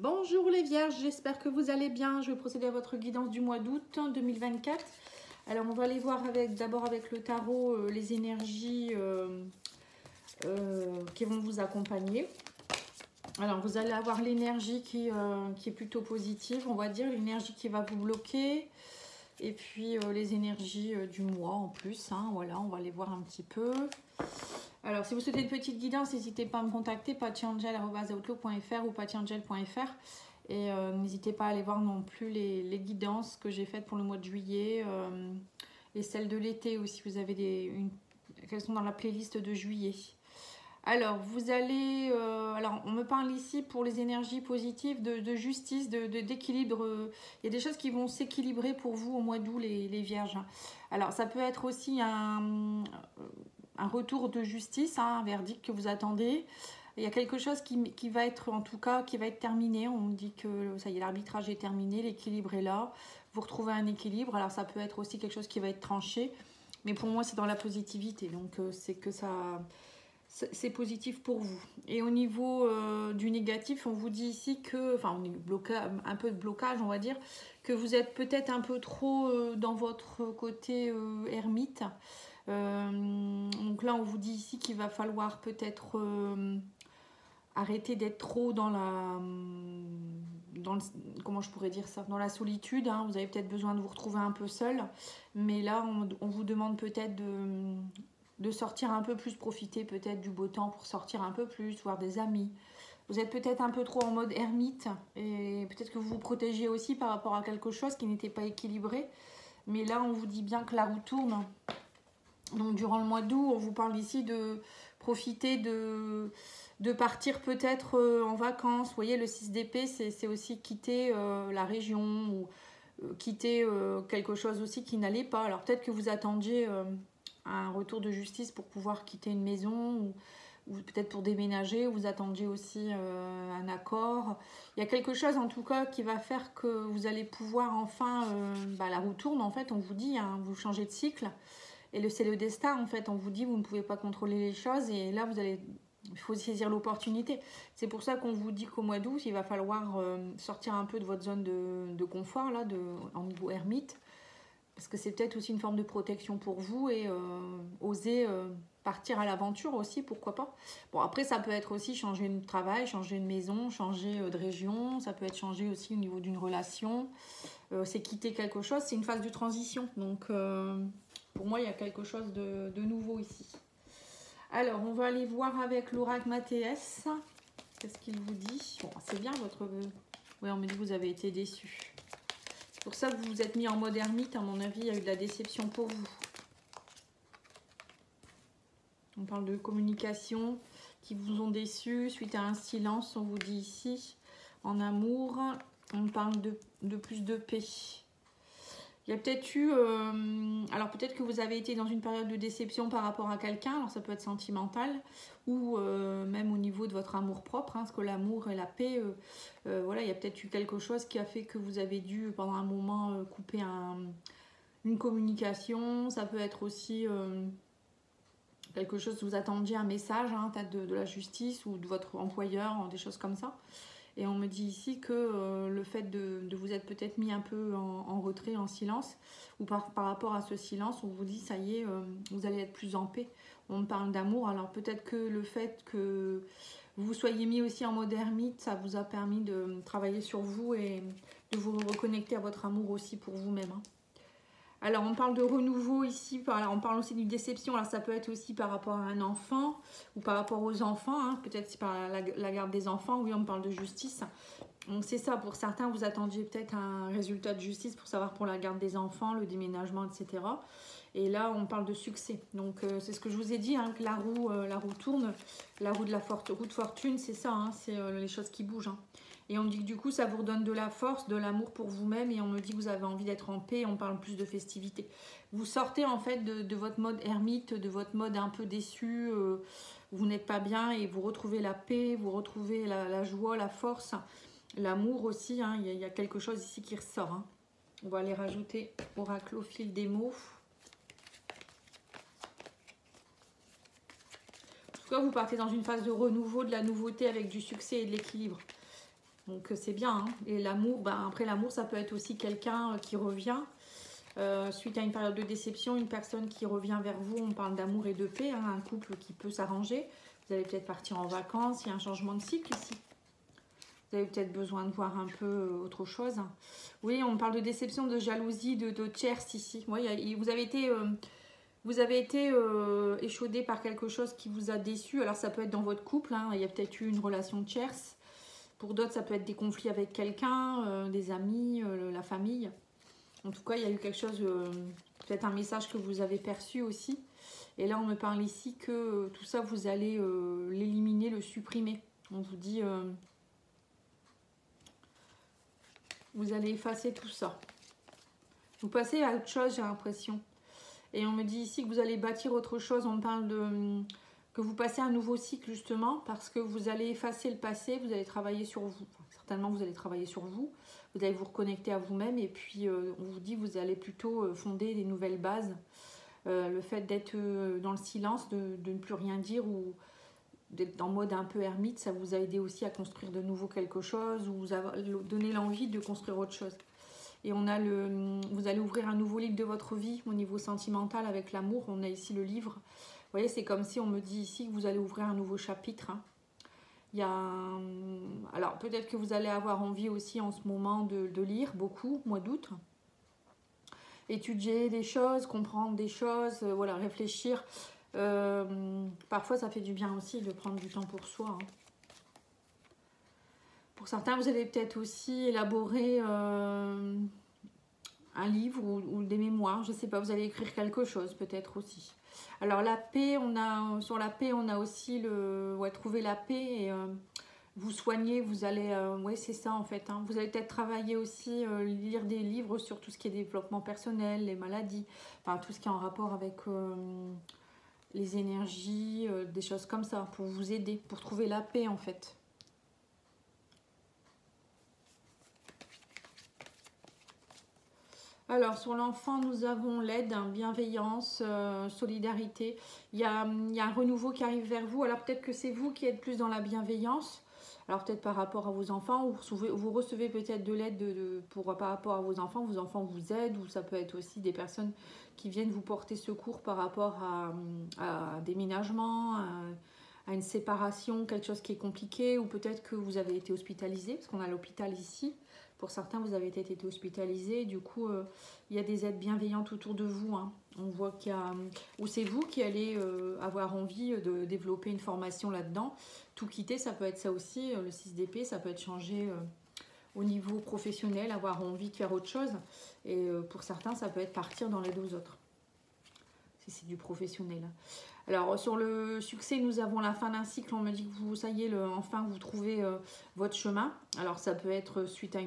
Bonjour les vierges, j'espère que vous allez bien. Je vais procéder à votre guidance du mois d'août 2024. Alors on va aller voir d'abord avec le tarot les énergies qui vont vous accompagner. Alors vous allez avoir l'énergie qui est plutôt positive, on va dire, l'énergie qui va vous bloquer. Et puis les énergies du mois en plus, hein, voilà, on va les voir un petit peu. Alors, si vous souhaitez une petite guidance, n'hésitez pas à me contacter, patiangel@outlook.fr ou patiangel.fr. Et n'hésitez pas à aller voir non plus les guidances que j'ai faites pour le mois de juillet et celles de l'été aussi. Vous avez qu'elles sont dans la playlist de juillet. Alors, vous allez... alors, on me parle ici pour les énergies positives de justice, d'équilibre. Il y a des choses qui vont s'équilibrer pour vous au mois d'août, les vierges. Alors, ça peut être aussi un retour de justice, hein, un verdict que vous attendez. Il y a quelque chose qui va être, en tout cas, qui va être terminé. On me dit que ça y est, l'arbitrage est terminé, l'équilibre est là. Vous retrouvez un équilibre. Alors, ça peut être aussi quelque chose qui va être tranché. Mais pour moi, c'est dans la positivité. Donc, c'est que ça... c'est positif pour vous. Et au niveau du négatif, on vous dit ici que, enfin, un peu de blocage, on va dire, que vous êtes peut-être un peu trop dans votre côté ermite. Donc là, on vous dit ici qu'il va falloir peut-être arrêter d'être trop dans comment je pourrais dire ça, dans la solitude, hein. Vous avez peut-être besoin de vous retrouver un peu seul, mais là, on vous demande peut-être de sortir un peu plus, profiter peut-être du beau temps pour sortir un peu plus, voir des amis. Vous êtes peut-être un peu trop en mode ermite et peut-être que vous vous protégez aussi par rapport à quelque chose qui n'était pas équilibré. Mais là, on vous dit bien que la roue tourne. Donc, durant le mois d'août, on vous parle ici de profiter de partir peut-être en vacances. Vous voyez, le 6 d'épée, c'est aussi quitter la région ou quitter quelque chose aussi qui n'allait pas. Alors, peut-être que vous attendiez... un retour de justice pour pouvoir quitter une maison ou peut-être pour déménager, vous attendiez aussi un accord. Il y a quelque chose en tout cas qui va faire que vous allez pouvoir enfin, la roue tourne en fait, on vous dit, hein, vous changez de cycle. Et c'est le destin en fait, on vous dit, vous ne pouvez pas contrôler les choses et là il faut saisir l'opportunité. C'est pour ça qu'on vous dit qu'au mois d'août, il va falloir sortir un peu de votre zone de confort, là, en niveau ermite. Parce que c'est peut-être aussi une forme de protection pour vous et oser partir à l'aventure aussi, pourquoi pas. Bon, après, ça peut être aussi changer de travail, changer de maison, changer de région. Ça peut être changer aussi au niveau d'une relation. C'est quitter quelque chose, c'est une phase de transition. Donc, pour moi, il y a quelque chose de nouveau ici. Alors, on va aller voir avec l'oracle Mathéès. Qu'est-ce qu'il vous dit? Bon, c'est bien votre... Oui, on me dit que vous avez été déçu. C'est pour ça que vous vous êtes mis en mode ermite, à mon avis, il y a eu de la déception pour vous. On parle de communication qui vous ont déçu suite à un silence, on vous dit ici. En amour, on parle de plus de paix. Il y a peut-être eu... alors peut-être que vous avez été dans une période de déception par rapport à quelqu'un, alors ça peut être sentimental, ou même au niveau de votre amour-propre, hein, parce que l'amour et la paix, voilà, il y a peut-être eu quelque chose qui a fait que vous avez dû, pendant un moment, couper une communication. Ça peut être aussi quelque chose, vous attendiez un message, hein, peut-être de la justice ou de votre employeur, des choses comme ça. Et on me dit ici que le fait de vous être peut-être mis un peu en retrait, en silence, ou par rapport à ce silence, on vous dit, ça y est, vous allez être plus en paix. On me parle d'amour, alors peut-être que le fait que vous soyez mis aussi en mode ermite, ça vous a permis de travailler sur vous et de vous reconnecter à votre amour aussi pour vous-même, hein. Alors, on parle de renouveau ici, on parle aussi d'une déception. Alors, ça peut être aussi par rapport à un enfant ou par rapport aux enfants, hein. Peut-être c'est par la garde des enfants. Oui, on me parle de justice. Donc, c'est ça. Pour certains, vous attendiez peut-être un résultat de justice pour savoir pour la garde des enfants, le déménagement, etc. Et là, on parle de succès. Donc, c'est ce que je vous ai dit, hein, que la roue tourne. La roue de roue de fortune, c'est ça, hein, c'est les choses qui bougent, hein. Et on me dit que du coup, ça vous redonne de la force, de l'amour pour vous-même. Et on me dit que vous avez envie d'être en paix. On parle plus de festivité. Vous sortez en fait de votre mode ermite, de votre mode un peu déçu. Vous n'êtes pas bien et vous retrouvez la paix, vous retrouvez la joie, la force, l'amour aussi, hein. Il y a quelque chose ici qui ressort, hein. On va aller rajouter oracle au fil des mots. En tout cas, vous partez dans une phase de renouveau, de la nouveauté avec du succès et de l'équilibre. Donc c'est bien, hein. Et l'amour, ben, après l'amour, ça peut être aussi quelqu'un qui revient. Suite à une période de déception, une personne qui revient vers vous, on parle d'amour et de paix, hein, un couple qui peut s'arranger. Vous allez peut-être partir en vacances, il y a un changement de cycle ici. Vous avez peut-être besoin de voir un peu autre chose. Oui, on parle de déception, de jalousie, de tierce ici. Oui, vous avez été échaudé par quelque chose qui vous a déçu. Alors ça peut être dans votre couple, hein, il y a peut-être eu une relation tierce. Pour d'autres, ça peut être des conflits avec quelqu'un, des amis, la famille. En tout cas, il y a eu quelque chose, peut-être un message que vous avez perçu aussi. Et là, on me parle ici que tout ça, vous allez l'éliminer, le supprimer. On vous dit... vous allez effacer tout ça. Vous passez à autre chose, j'ai l'impression. Et on me dit ici que vous allez bâtir autre chose. On me parle de que vous passez un nouveau cycle, justement, parce que vous allez effacer le passé, vous allez travailler sur vous. Enfin, certainement, vous allez travailler sur vous. Vous allez vous reconnecter à vous-même. Et puis, on vous dit que vous allez plutôt fonder des nouvelles bases. Le fait d'être dans le silence, de ne plus rien dire ou d'être en mode un peu ermite, ça vous a aidé aussi à construire de nouveau quelque chose ou vous a donné l'envie de construire autre chose. Et on a vous allez ouvrir un nouveau livre de votre vie au niveau sentimental avec l'amour. On a ici le livre. Vous voyez, c'est comme si on me dit ici que vous allez ouvrir un nouveau chapitre. Hein. Il y a alors peut-être que vous allez avoir envie aussi en ce moment de lire beaucoup, mois d'août. Étudier des choses, comprendre des choses, voilà, réfléchir. Parfois ça fait du bien aussi de prendre du temps pour soi. Hein. Pour certains, vous allez peut-être aussi élaborer un livre ou des mémoires, je ne sais pas, vous allez écrire quelque chose peut-être aussi. Alors la paix, sur la paix, on a aussi trouver la paix et vous soigner, vous allez, oui c'est ça en fait, hein. Vous allez peut-être travailler aussi, lire des livres sur tout ce qui est développement personnel, les maladies, enfin tout ce qui est en rapport avec... les énergies, des choses comme ça, pour vous aider, pour trouver la paix en fait. Alors sur l'enfant, nous avons l'aide, bienveillance, solidarité. Il y a un renouveau qui arrive vers vous. Alors peut-être que c'est vous qui êtes plus dans la bienveillance. Alors peut-être par rapport à vos enfants, vous recevez peut-être de l'aide par rapport à vos enfants vous aident, ou ça peut être aussi des personnes qui viennent vous porter secours par rapport à un déménagement, à une séparation, quelque chose qui est compliqué, ou peut-être que vous avez été hospitalisé, parce qu'on a l'hôpital ici. Pour certains, vous avez peut-être été hospitalisé, du coup, il y a des aides bienveillantes autour de vous. Hein. On voit qu'il y a... Ou c'est vous qui allez avoir envie de développer une formation là-dedans. Tout quitter, ça peut être ça aussi. Le 6 d'épée, ça peut être changer au niveau professionnel, avoir envie de faire autre chose. Et pour certains, ça peut être partir dans les deux autres. Si c'est du professionnel. Alors sur le succès, nous avons la fin d'un cycle. On me dit que vous, ça y est, enfin vous trouvez votre chemin. Alors ça peut être suite à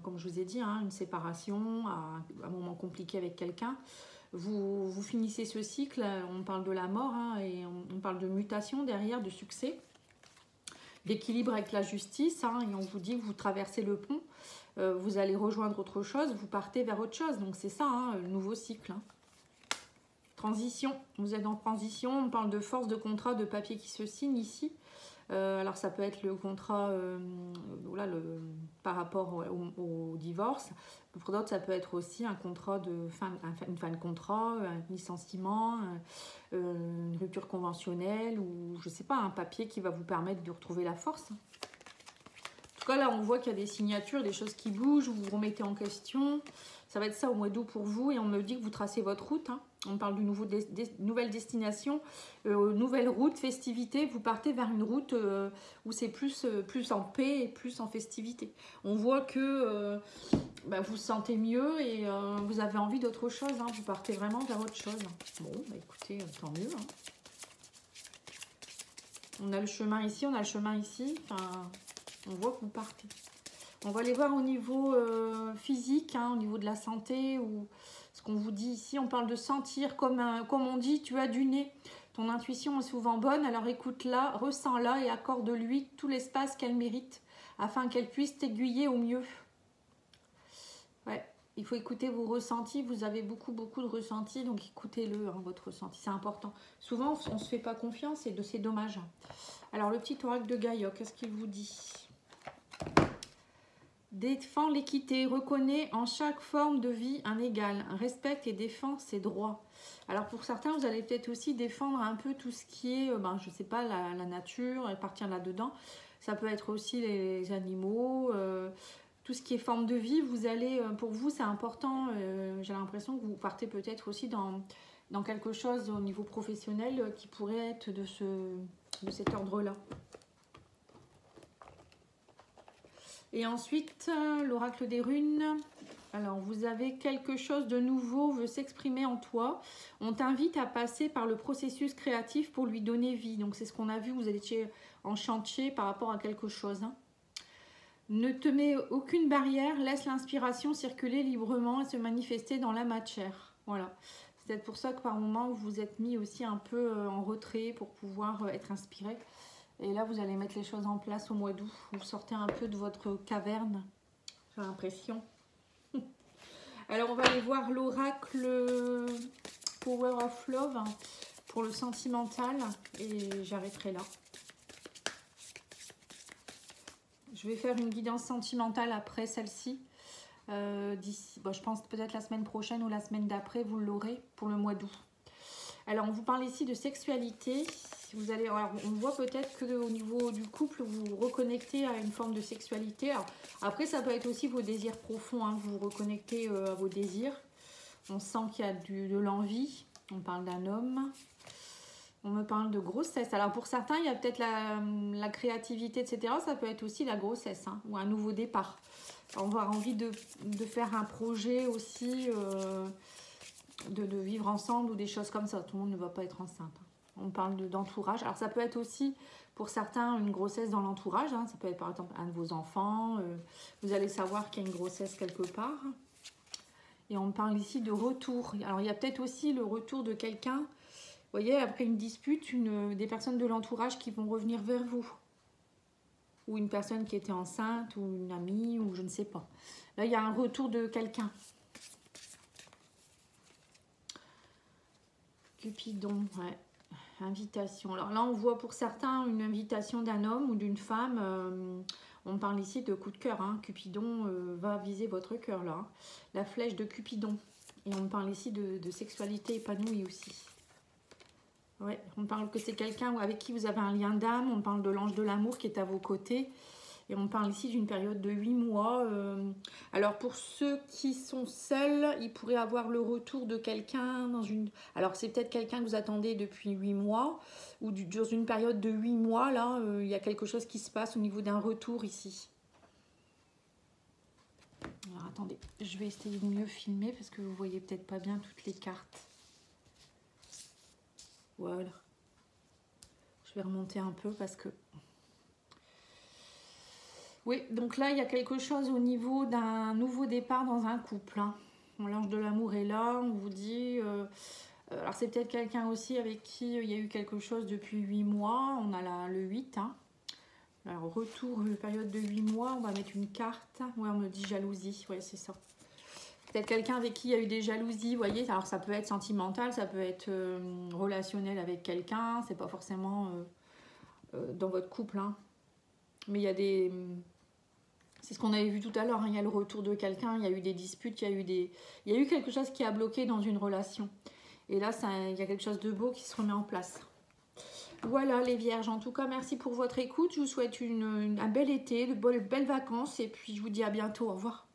comme je vous ai dit, hein, une séparation, à un moment compliqué avec quelqu'un. Vous finissez ce cycle, on parle de la mort, hein, et on parle de mutation derrière, de succès, d'équilibre avec la justice, hein, et on vous dit que vous traversez le pont, vous allez rejoindre autre chose, vous partez vers autre chose. Donc c'est ça, hein, le nouveau cycle. Hein. Transition, vous êtes en transition, on parle de force, de contrat, de papier qui se signe ici. Alors ça peut être le contrat par rapport au divorce. Pour d'autres, ça peut être aussi un contrat une fin de contrat, un licenciement, une rupture conventionnelle ou je sais pas, un papier qui va vous permettre de retrouver la force. En tout cas, là, on voit qu'il y a des signatures, des choses qui bougent, vous vous remettez en question. Ça va être ça au mois d'août pour vous et on me dit que vous tracez votre route. Hein. On parle d'une nouvelle destination, nouvelle route, festivité. Vous partez vers une route où c'est plus en paix et plus en festivité. On voit que vous vous sentez mieux et vous avez envie d'autre chose. Hein. Vous partez vraiment vers autre chose. Bon, bah écoutez, tant mieux. Hein. On a le chemin ici, on a le chemin ici. Enfin, on voit que vous partez. On va aller voir au niveau physique, hein, au niveau de la santé, ou ce qu'on vous dit ici. On parle de sentir, comme on dit, tu as du nez. Ton intuition est souvent bonne, alors écoute-la, ressens-la et accorde-lui tout l'espace qu'elle mérite, afin qu'elle puisse t'aiguiller au mieux. Ouais, il faut écouter vos ressentis. Vous avez beaucoup de ressentis, donc écoutez-le, hein, votre ressenti, c'est important. Souvent, on ne se fait pas confiance et c'est dommage. Alors, le petit oracle de Gaïa, qu'est-ce qu'il vous dit ? Défend l'équité, reconnaît en chaque forme de vie un égal, respecte et défend ses droits. Alors pour certains, vous allez peut-être aussi défendre un peu tout ce qui est, je ne sais pas, la nature, et partir là-dedans. Ça peut être aussi les animaux, tout ce qui est forme de vie. Vous allez, pour vous, c'est important. J'ai l'impression que vous partez peut-être aussi dans quelque chose au niveau professionnel qui pourrait être de cet ordre-là. Et ensuite, l'oracle des runes. Alors, vous avez quelque chose de nouveau veut s'exprimer en toi. On t'invite à passer par le processus créatif pour lui donner vie. Donc, c'est ce qu'on a vu, vous étiez en chantier par rapport à quelque chose. Hein. Ne te mets aucune barrière, laisse l'inspiration circuler librement et se manifester dans la matière. Voilà. C'est peut-être pour ça que par moment, vous vous êtes mis aussi un peu en retrait pour pouvoir être inspiré. Et là, vous allez mettre les choses en place au mois d'août. Vous sortez un peu de votre caverne, j'ai l'impression. Alors, on va aller voir l'oracle Power of Love pour le sentimental. Et j'arrêterai là. Je vais faire une guidance sentimentale après celle-ci. D'ici, je pense peut-être la semaine prochaine ou la semaine d'après, vous l'aurez pour le mois d'août. Alors, on vous parle ici de sexualité. Vous allez, alors, on voit peut-être qu'au niveau du couple, vous vous reconnectez à une forme de sexualité. Alors, après, ça peut être aussi vos désirs profonds. Hein, vous vous reconnectez à vos désirs. On sent qu'il y a de l'envie. On parle d'un homme. On me parle de grossesse. Alors, pour certains, il y a peut-être la créativité, etc. Ça peut être aussi la grossesse ou un nouveau départ. On va avoir envie de faire un projet aussi... De vivre ensemble ou des choses comme ça. Tout le monde ne va pas être enceinte. On parle d'entourage. Alors ça peut être aussi pour certains une grossesse dans l'entourage. Hein. Ça peut être par exemple un de vos enfants. Vous allez savoir qu'il y a une grossesse quelque part. Et on parle ici de retour. Alors il y a peut-être aussi le retour de quelqu'un. Vous voyez, après une dispute, des personnes de l'entourage qui vont revenir vers vous. Ou une personne qui était enceinte, ou une amie, ou je ne sais pas. Là, il y a un retour de quelqu'un. Cupidon, ouais. Invitation. Alors là, on voit pour certains une invitation d'un homme ou d'une femme. On parle ici de coup de cœur. Hein. Cupidon va viser votre cœur là. La flèche de Cupidon. Et on parle ici de sexualité épanouie aussi. Ouais, on parle que c'est quelqu'un avec qui vous avez un lien d'âme. On parle de l'ange de l'amour qui est à vos côtés. Et on parle ici d'une période de 8 mois. Alors, pour ceux qui sont seuls, ils pourraient avoir le retour de quelqu'un dans une... Alors, c'est peut-être quelqu'un que vous attendez depuis 8 mois. Ou dans une période de 8 mois, là, il y a quelque chose qui se passe au niveau d'un retour ici. Alors, attendez, je vais essayer de mieux filmer parce que vous ne voyez peut-être pas bien toutes les cartes. Voilà. Je vais remonter un peu parce que... Oui, donc là, il y a quelque chose au niveau d'un nouveau départ dans un couple. Hein. L'ange de l'amour est là, on vous dit... alors, c'est peut-être quelqu'un aussi avec qui il y a eu quelque chose depuis 8 mois. On a le 8. Hein. Alors, retour, période de 8 mois, on va mettre une carte. Ouais, on me dit jalousie. Oui, c'est ça. Peut-être quelqu'un avec qui il y a eu des jalousies, vous voyez. Alors, ça peut être sentimental, ça peut être relationnel avec quelqu'un. C'est pas forcément dans votre couple. Hein. Mais il y a des... C'est ce qu'on avait vu tout à l'heure, hein. Il y a le retour de quelqu'un, il y a eu des disputes, il y a eu quelque chose qui a bloqué dans une relation. Et là, il y a quelque chose de beau qui se remet en place. Voilà les vierges, en tout cas, merci pour votre écoute. Je vous souhaite un bel été, de belles vacances et puis je vous dis à bientôt, au revoir.